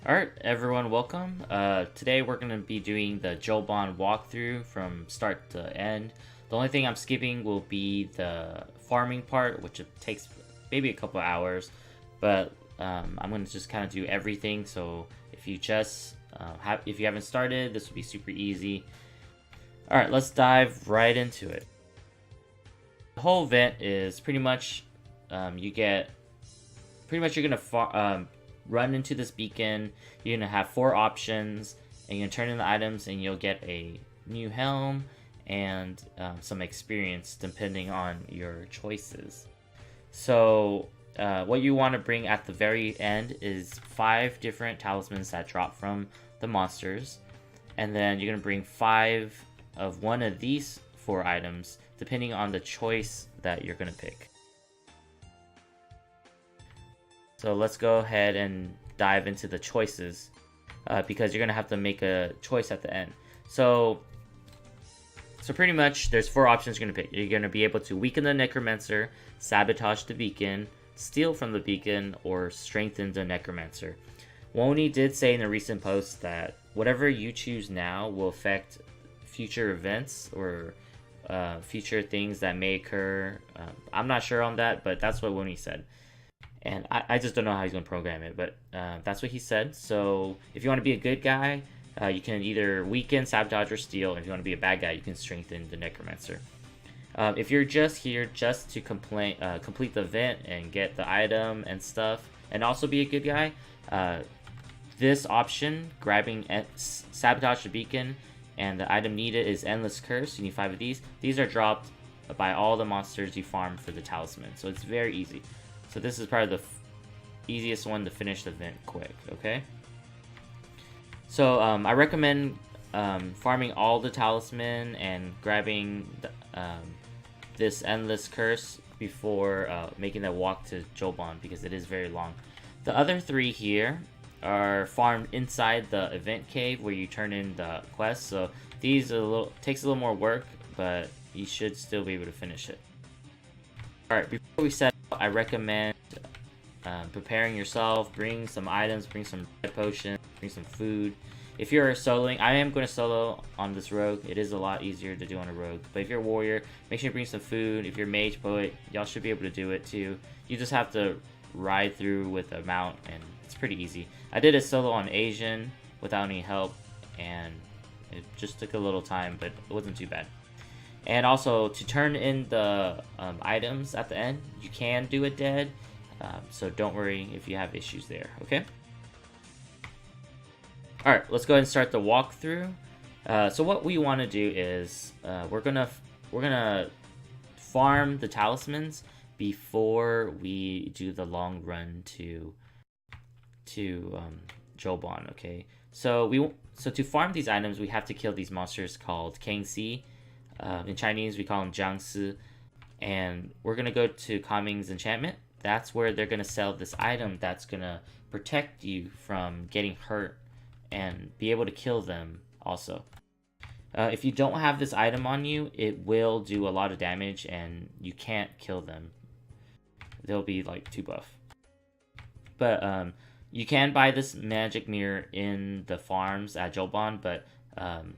Alright, everyone, welcome. Today we're going to be doing the Jolbon walkthrough from start to end. The only thing I'm skipping will be the farming part, which takes maybe a couple hours. But I'm going to just kind of do everything, so if you just if you haven't started, this will be super easy. Alright, let's dive right into it. The whole event is pretty much you're going to run into this beacon. You're gonna have 4 options, and you're gonna turn in the items, and you'll get a new helm and some experience depending on your choices. So what you want to bring at the very end is 5 different talismans that drop from the monsters, and then you're gonna bring 5 of one of these 4 items depending on the choice that you're gonna pick. So let's go ahead and dive into the choices because you're going to have to make a choice at the end. So pretty much there's 4 options you're going to pick. You're going to be able to weaken the Necromancer, sabotage the beacon, steal from the beacon, or strengthen the Necromancer. Woni did say in a recent post that whatever you choose now will affect future events or future things that may occur. I'm not sure on that, but that's what Woni said. And I just don't know how he's going to program it, but that's what he said. So if you want to be a good guy, you can either weaken, sabotage, or steal. If you want to be a bad guy, you can strengthen the Necromancer. If you're just here just to complete the event and get the item and stuff, and also be a good guy, this option, grabbing Sabotage the Beacon, and the item needed is Endless Curse. You need 5 of these. These are dropped by all the monsters you farm for the talisman, so it's very easy. So this is probably the easiest one to finish the event quick, okay? So I recommend farming all the talisman and grabbing this Endless Curse before making that walk to Jolbon, because it is very long. The other 3 here are farmed inside the event cave where you turn in the quest. So these takes a little more work, but you should still be able to finish it. Alright, before we set out, I recommend preparing yourself, bring some items, bring some red potions, bring some food. If you're soloing, I am going to solo on this rogue. It is a lot easier to do on a rogue. But if you're a warrior, make sure you bring some food. If you're mage, poet, y'all should be able to do it too. You just have to ride through with a mount, and it's pretty easy. I did a solo on Asian without any help, and it just took a little time, but it wasn't too bad. And also, to turn in the items at the end, you can do it dead. So don't worry if you have issues there, okay? Alright, let's go ahead and start the walkthrough. So what we want to do is, we're gonna farm the talismans before we do the long run to Jolbon, okay? So to farm these items, we have to kill these monsters called Kangxi. In Chinese, we call them Jiangsi. And we're going to go to Kaming's enchantment. That's where they're going to sell this item that's going to protect you from getting hurt and be able to kill them also. If you don't have this item on you, it will do a lot of damage and you can't kill them. They'll be like too buff. But you can buy this magic mirror in the farms at Jolbon, but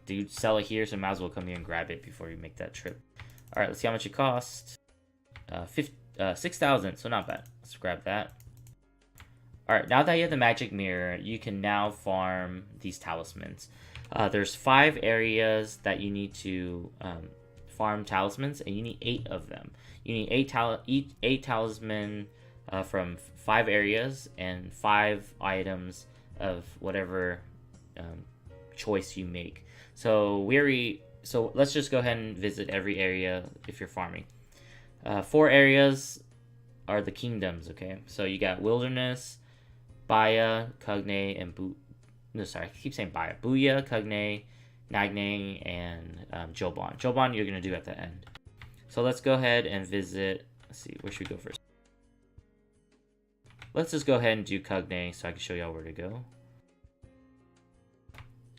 dude, sell it here, so might as well come here and grab it before you make that trip. Alright, let's see how much it costs. 6,000, so not bad. Let's grab that. Alright, now that you have the magic mirror, you can now farm these talismans. There's 5 areas that you need to farm talismans, and you need 8 of them. You need 8 talisman from 5 areas and 5 items of whatever choice you make. So let's just go ahead and visit every area if you're farming. 4 areas are the kingdoms, okay? So you got Wilderness, Buya, Kugnae, and I keep saying Buya. Buya, Kugnae, Nagnang, and Jolbon. Jolbon you're going to do at the end. So let's go ahead and visit. Let's see, where should we go first? Let's just go ahead and do Kugnae so I can show y'all where to go.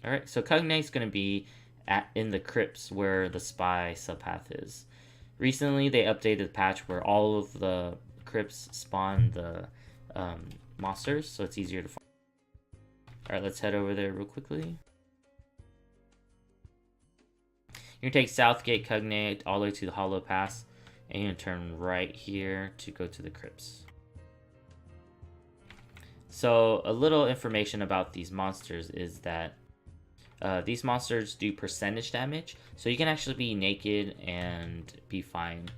Alright, so Kugnae is going to be in the crypts where the spy subpath is. Recently, they updated the patch where all of the crypts spawn the monsters, so it's easier to find. Alright, let's head over there real quickly. You're gonna take Southgate Kugnae all the way to the Hollow Pass, and you're gonna turn right here to go to the crypts. So a little information about these monsters is that these monsters do percentage damage, so you can actually be naked and be fine.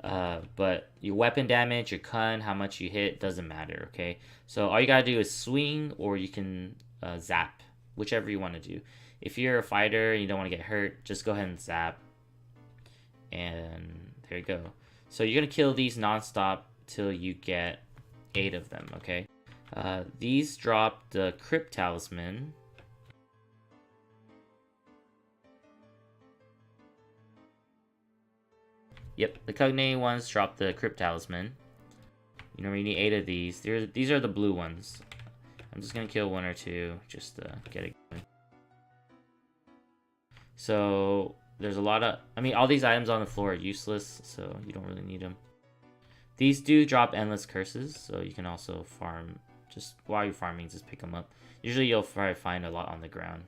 But your weapon damage, your con, how much you hit, doesn't matter, okay? So all you gotta do is swing, or you can zap, whichever you want to do. If you're a fighter and you don't want to get hurt, just go ahead and zap. And there you go. So you're gonna kill these non-stop till you get 8 of them, okay? These drop the Crypt Talisman. Yep, the Kugnae ones drop the Crypt Talisman. You know, you need 8 of these. These are the blue ones. I'm just gonna kill 1 or 2 just to get it going. So there's a lot of, I mean, all these items on the floor are useless, so you don't really need them. These do drop endless curses, so you can also farm, just while you're farming, just pick them up. Usually you'll probably find a lot on the ground.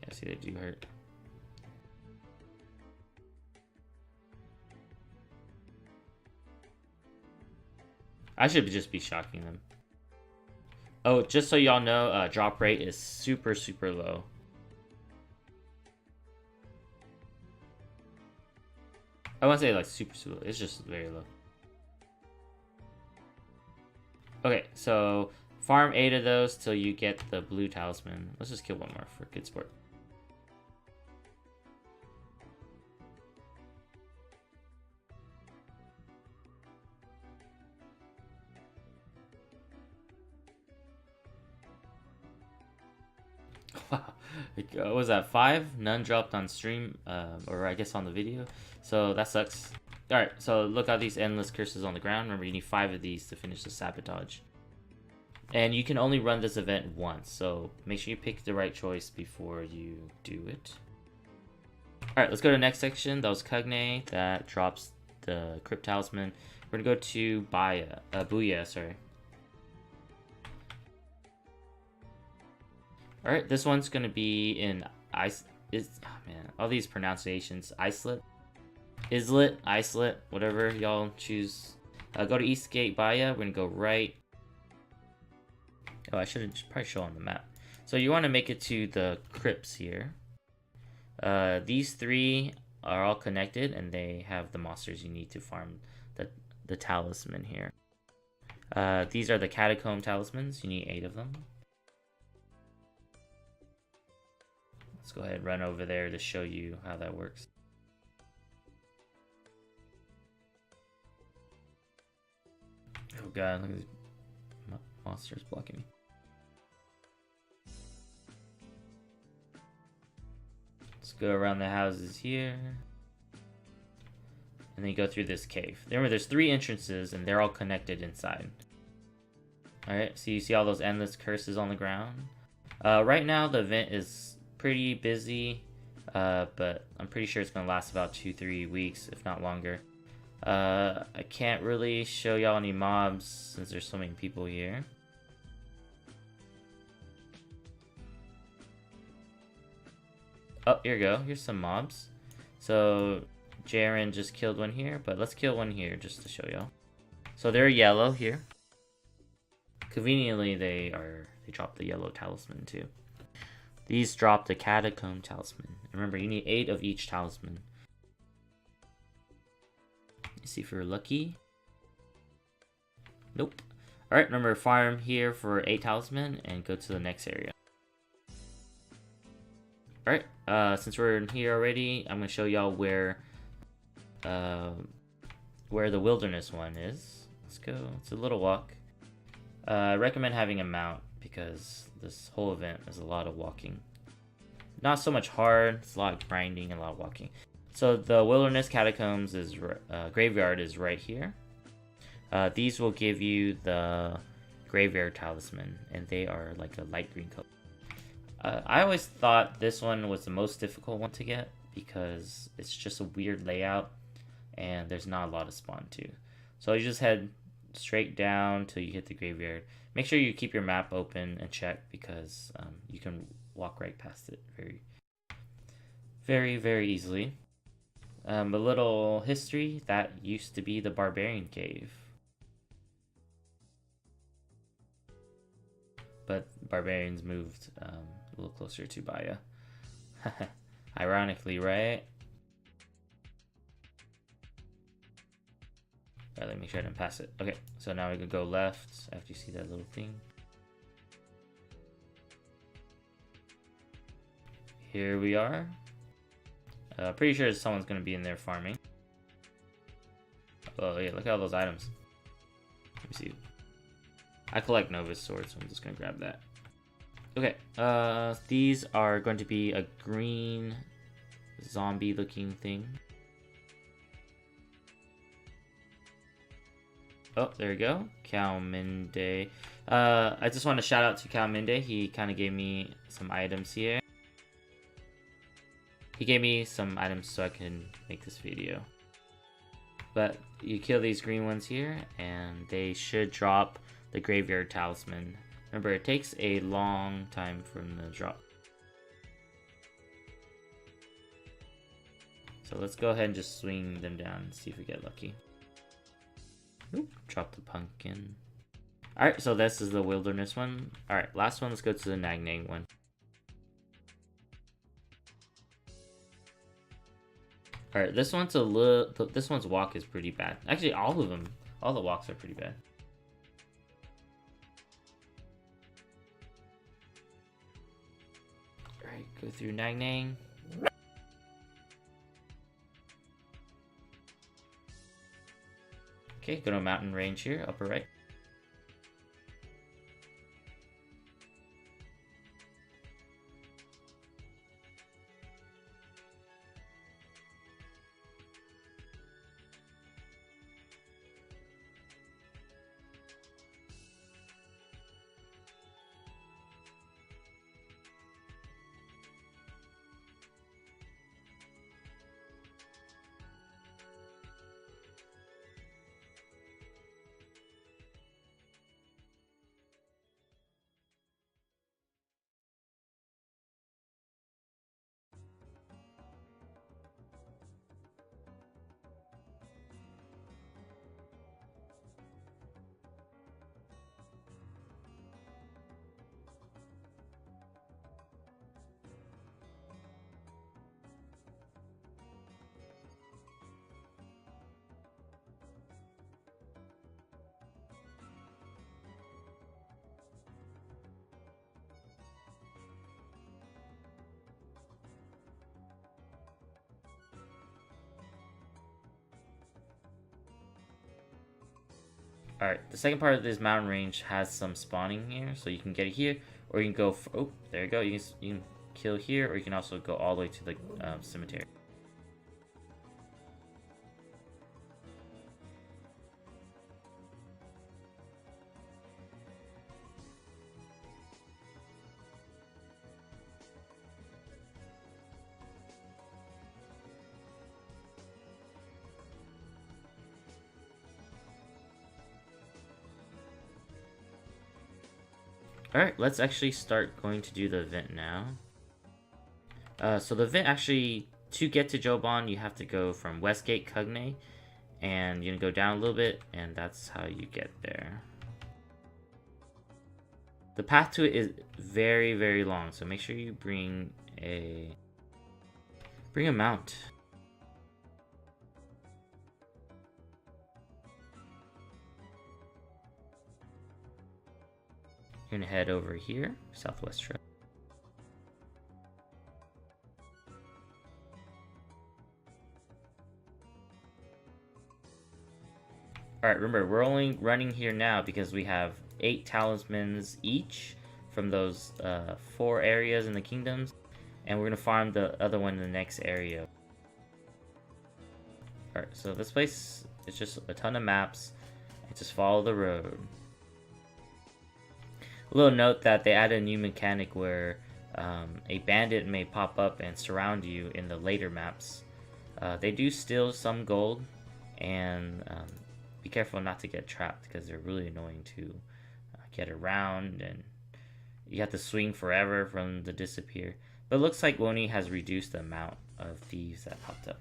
Yeah, see, they do hurt. I should just be shocking them. Oh, just so y'all know, drop rate is super, super low. I won't say like super, super low. It's just very low. Okay, so farm 8 of those till you get the blue talisman. Let's just kill 1 more for good sport. What was that, 5? None dropped on stream, or I guess on the video. So that sucks. Alright, so look at these endless curses on the ground. Remember, you need 5 of these to finish the sabotage. And you can only run this event once, so make sure you pick the right choice before you do it. Alright, let's go to the next section. That was Kugnae. That drops the Crypt Talisman. We're gonna go to Buya, sorry. Alright, this one's gonna be in oh man, all these pronunciations. Islet, whatever y'all choose. Go to Eastgate Buya. We're gonna go right. Oh, I should have probably shown on the map. So you want to make it to the crypts here. These 3 are all connected, and they have the monsters you need to farm the talisman here. These are the Catacomb Talismans. You need 8 of them. Let's go ahead and run over there to show you how that works. Oh god, look at these monsters blocking me. Let's go around the houses here. And then you go through this cave. Remember, there's 3 entrances, and they're all connected inside. Alright, so you see all those endless curses on the ground? Right now, the event is pretty busy, but I'm pretty sure it's gonna last about 2-3 weeks, if not longer. I can't really show y'all any mobs since there's so many people here. Oh, here we go. Here's some mobs. So Jaren just killed 1 here, but let's kill 1 here just to show y'all. So they're yellow here. Conveniently, they drop the yellow talisman too. These drop the Catacomb Talisman. Remember, you need 8 of each talisman. Let's see if we're lucky. Nope. Alright, remember, farm here for 8 talisman and go to the next area. Alright, since we're in here already, I'm going to show y'all where the wilderness one is. Let's go. It's a little walk. I recommend having a mount because this whole event is a lot of walking. Not so much hard, it's a lot of grinding and a lot of walking. So the Wilderness Catacombs is Graveyard is right here. These will give you the Graveyard Talisman, and they are like a light green color. I always thought this one was the most difficult one to get because it's just a weird layout. and there's not a lot of spawn too. So you just head straight down till you hit the graveyard. Make sure you keep your map open and check, because you can walk right past it very easily. A little history: that used to be the Barbarian Cave, but barbarians moved a little closer to Buya. Ironically, right? Alright, let me make sure I didn't pass it. Okay, so now we can go left after you see that little thing. Here we are. Pretty sure someone's gonna be in there farming. Oh yeah, look at all those items. Let me see. I collect Nova's swords, so I'm just gonna grab that. Okay, these are going to be a green zombie looking thing. Oh, there we go. Calminde. I just want to shout out to Calminde. He kind of gave me some items here. He gave me some items so I can make this video. But you kill these green ones here, and they should drop the Graveyard Talisman. Remember, it takes a long time from the drop. So let's go ahead and just swing them down and see if we get lucky. Oop, drop the pumpkin. Alright, so this is the wilderness one. Alright, last one, let's go to the Nagnang one. Alright, this one's this one's walk is pretty bad. Actually, all of them, all the walks are pretty bad. Alright, go through Nagnang. Okay, go to mountain range here, upper right. Alright, the second part of this mountain range has some spawning here, so you can get it here, or you can go, oh, there you go, you can kill here, or you can also go all the way to the cemetery. Alright, let's actually start going to do the event now. So the event actually, to get to Jolbon, you have to go from Westgate, Kugnae, and you're going to go down a little bit, and that's how you get there. The path to it is very long, so make sure you bring a mount. You're gonna head over here, southwest trail. Alright, remember, we're only running here now because we have 8 talismans each from those 4 areas in the kingdoms, and we're gonna farm the other one in the next area. Alright, so this place is just a ton of maps, and just follow the road. A little note that they added a new mechanic where a bandit may pop up and surround you in the later maps. They do steal some gold, and be careful not to get trapped because they're really annoying to get around, and you have to swing forever from the disappear. But it looks like Woni has reduced the amount of thieves that popped up.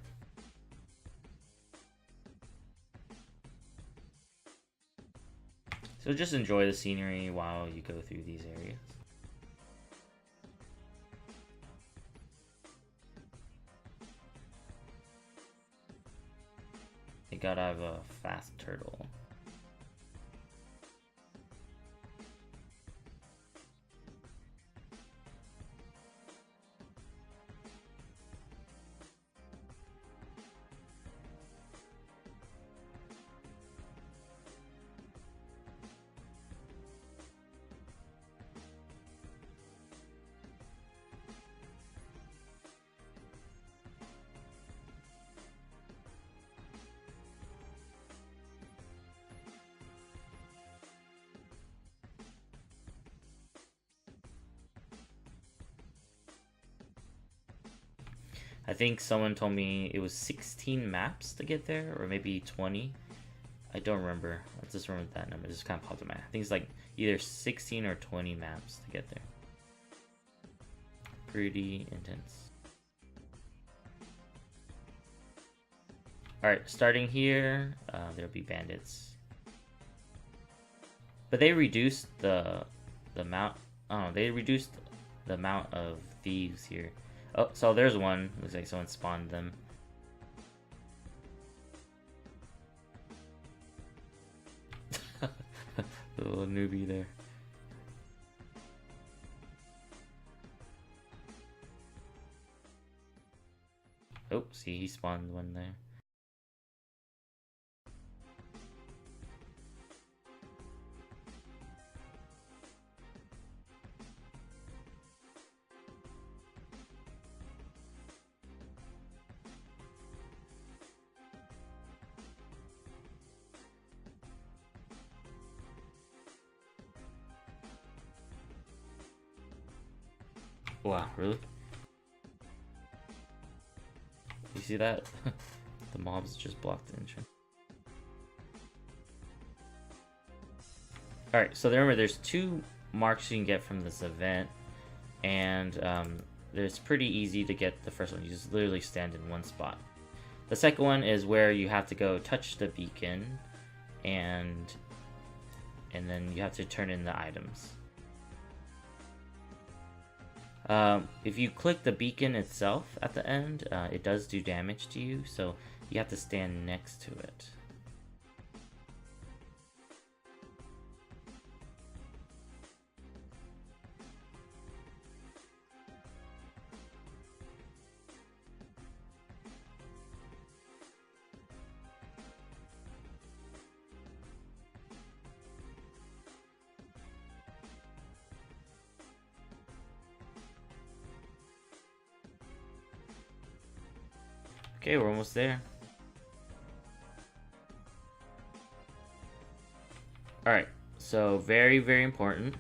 So just enjoy the scenery while you go through these areas. You gotta have a fast turtle. I think someone told me it was 16 maps to get there, or maybe 20. I don't remember. I just remember that number. It just kind of popped in my head. I think it's like either 16 or 20 maps to get there. Pretty intense. Alright, starting here, there'll be bandits. But they reduced the amount. Oh, they reduced the amount of thieves here. Oh, so there's one. Looks like someone spawned them. The little newbie there. Oh, see, he spawned one there. Wow, really? You see that? The mobs just blocked the entrance. Alright, so remember there's 2 marks you can get from this event, and it's pretty easy to get the first one. You just literally stand in one spot. The second one is where you have to go touch the beacon, and then you have to turn in the items. If you click the beacon itself at the end, it does do damage to you, so you have to stand next to it. Okay, we're almost there. Alright, so very, very important.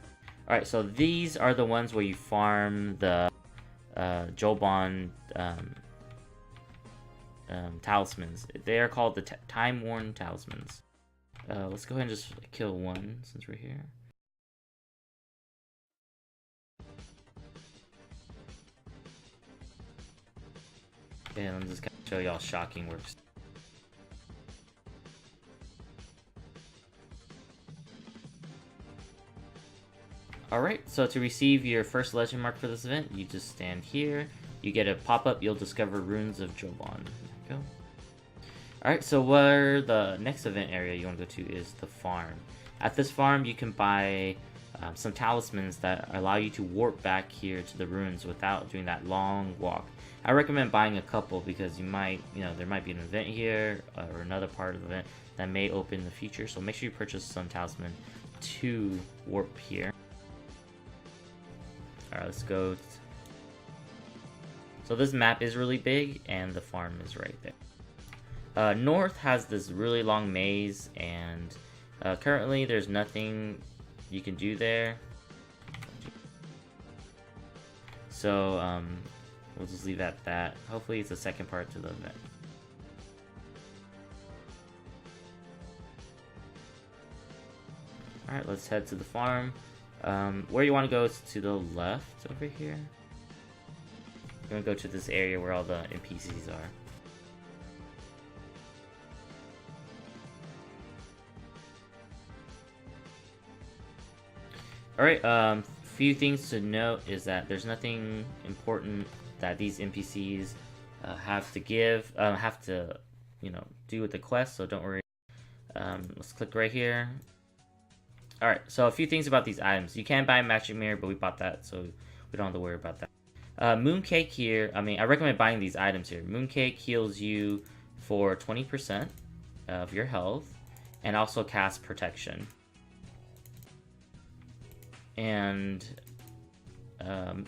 Alright, so these are the ones where you farm the Jolbon talismans. They are called the Time-Worn Talismans. Let's go ahead and just kill one since we're here. And I'm just gonna show y'all shocking works. Alright, so to receive your first legend mark for this event, you just stand here. You get a pop-up, you'll discover runes of Jolbon. There you go. Alright, so where the next event area you want to go to is the farm. At this farm, you can buy some talismans that allow you to warp back here to the ruins without doing that long walk. I recommend buying a couple because you might, there might be an event here or another part of the event that may open in the future. So make sure you purchase some talisman to warp here. Alright, let's go. So this map is really big and the farm is right there. North has this really long maze, and currently there's nothing you can do there. So we'll just leave it at that. Hopefully it's the second part to the event. Alright, let's head to the farm. Where you want to go is to the left over here. We're going to go to this area where all the NPCs are. Alright, few things to note is that there's nothing important that these NPCs have to do with the quest, so don't worry. Let's click right here. Alright, so a few things about these items. You can buy a magic mirror, but we bought that, so we don't have to worry about that. Mooncake here, I recommend buying these items here. Mooncake heals you for 20% of your health, and also casts protection. And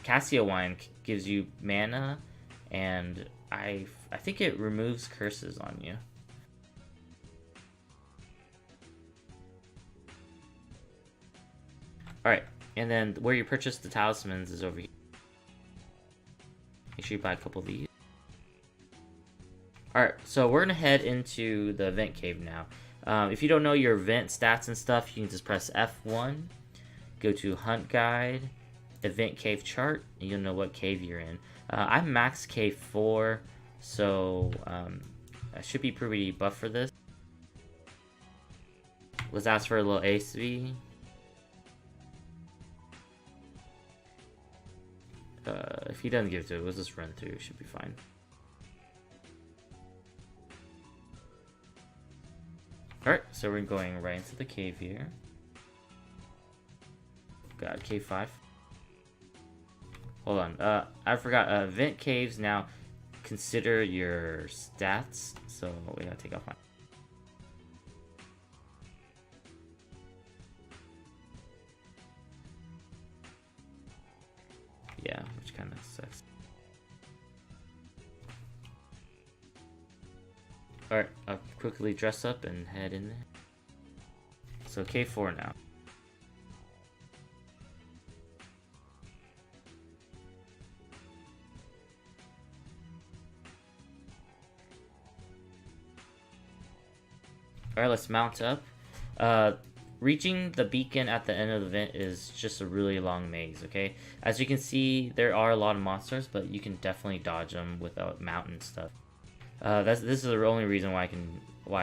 Cassia Wine gives you mana, and I think it removes curses on you. Alright, and then where you purchase the talismans is over here. Make sure you buy a couple of these. Alright, so we're gonna head into the event cave now. If you don't know your event stats and stuff, you can just press F1, go to Hunt Guide, Event Cave Chart, and you'll know what cave you're in. I'm max cave 4, so I should be pretty buff for this. Let's ask for a little ASV. If he doesn't give it to it, we'll just run through. It should be fine. Alright, so we're going right into the cave here. Got cave 5. Hold on. I forgot. Event caves now consider your stats. So we gotta take off my. Yeah, which kind of sucks. Alright, I'll quickly dress up and head in there. So K4 now. Alright, let's mount up. Reaching the beacon at the end of the event is just a really long maze, okay? As you can see, there are a lot of monsters, but you can definitely dodge them without mountain stuff. This is the only reason why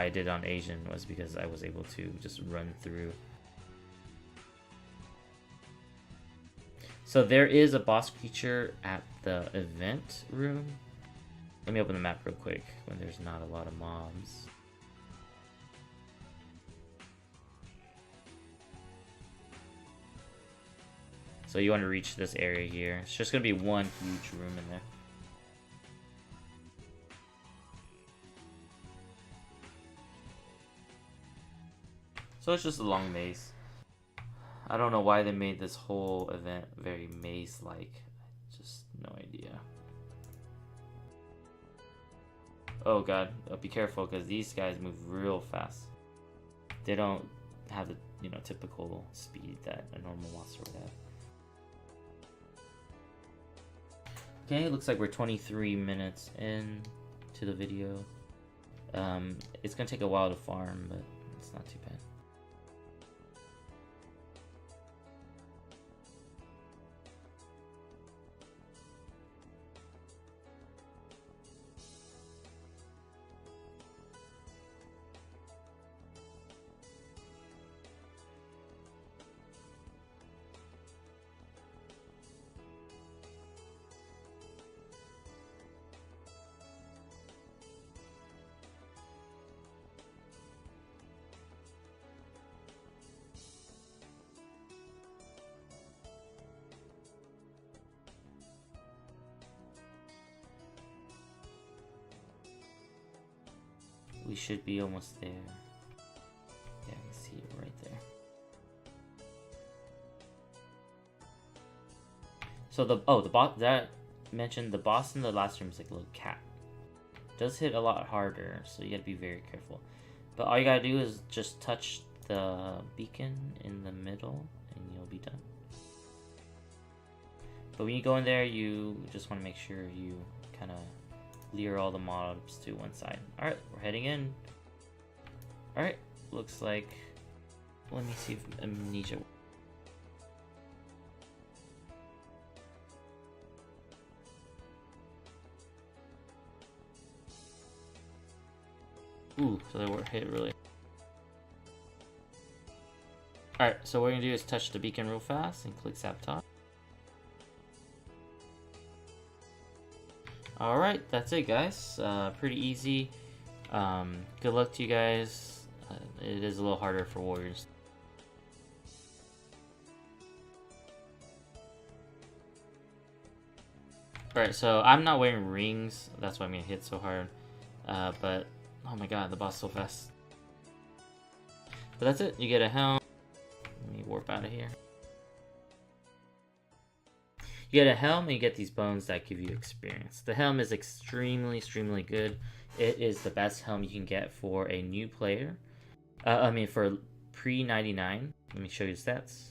I did it on Asian, was because I was able to just run through. So there is a boss creature at the event room. Let me open the map real quick when there's not a lot of mobs. So you want to reach this area here. It's just going to be one huge room in there. So it's just a long maze. I don't know why they made this whole event very maze-like. Just no idea. Oh god, be careful because these guys move real fast. They don't have the typical speed that a normal monster would have. Okay, it looks like we're 23 minutes in to the video. It's gonna take a while to farm, but it's not too bad. We should be almost there. Yeah, I can see it right there. So the boss that mentioned, the boss in the last room is like a little cat. Does hit a lot harder, so you gotta be very careful. But all you gotta do is just touch the beacon in the middle, and you'll be done. But when you go in there, you just want to make sure you kind of lure all the mobs to one side. Alright, we're heading in. Alright, looks like Let me see if amnesia. Ooh, so they were hit really. Alright, so what we're gonna do is touch the beacon real fast and click Sabotage. Alright, that's it, guys. Pretty easy. Good luck to you guys. It is a little harder for warriors. Alright, so I'm not wearing rings. That's why I'm gonna hit so hard. But, oh my god, the boss is so fast. But that's it. You get a helm. Let me warp out of here. You get a helm and you get these bones that give you experience. The helm is extremely good. It is the best helm you can get for a new player. For pre-99. Let me show you the stats.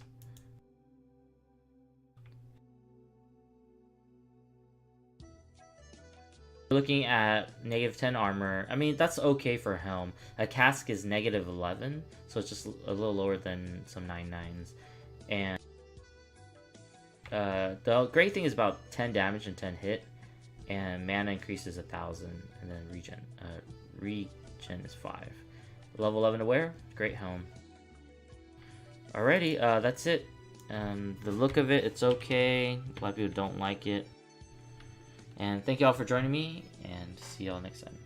Looking at -10 armor, I mean, that's okay for a helm. A cask is -11, so it's just a little lower than some 99s. And the great thing is about 10 damage and 10 hit, and mana increases 1,000, and then regen is 5. Level 11 to wear, great helm. Alrighty, that's it. The look of it, it's okay. A lot of people don't like it. And thank you all for joining me, and see y'all next time.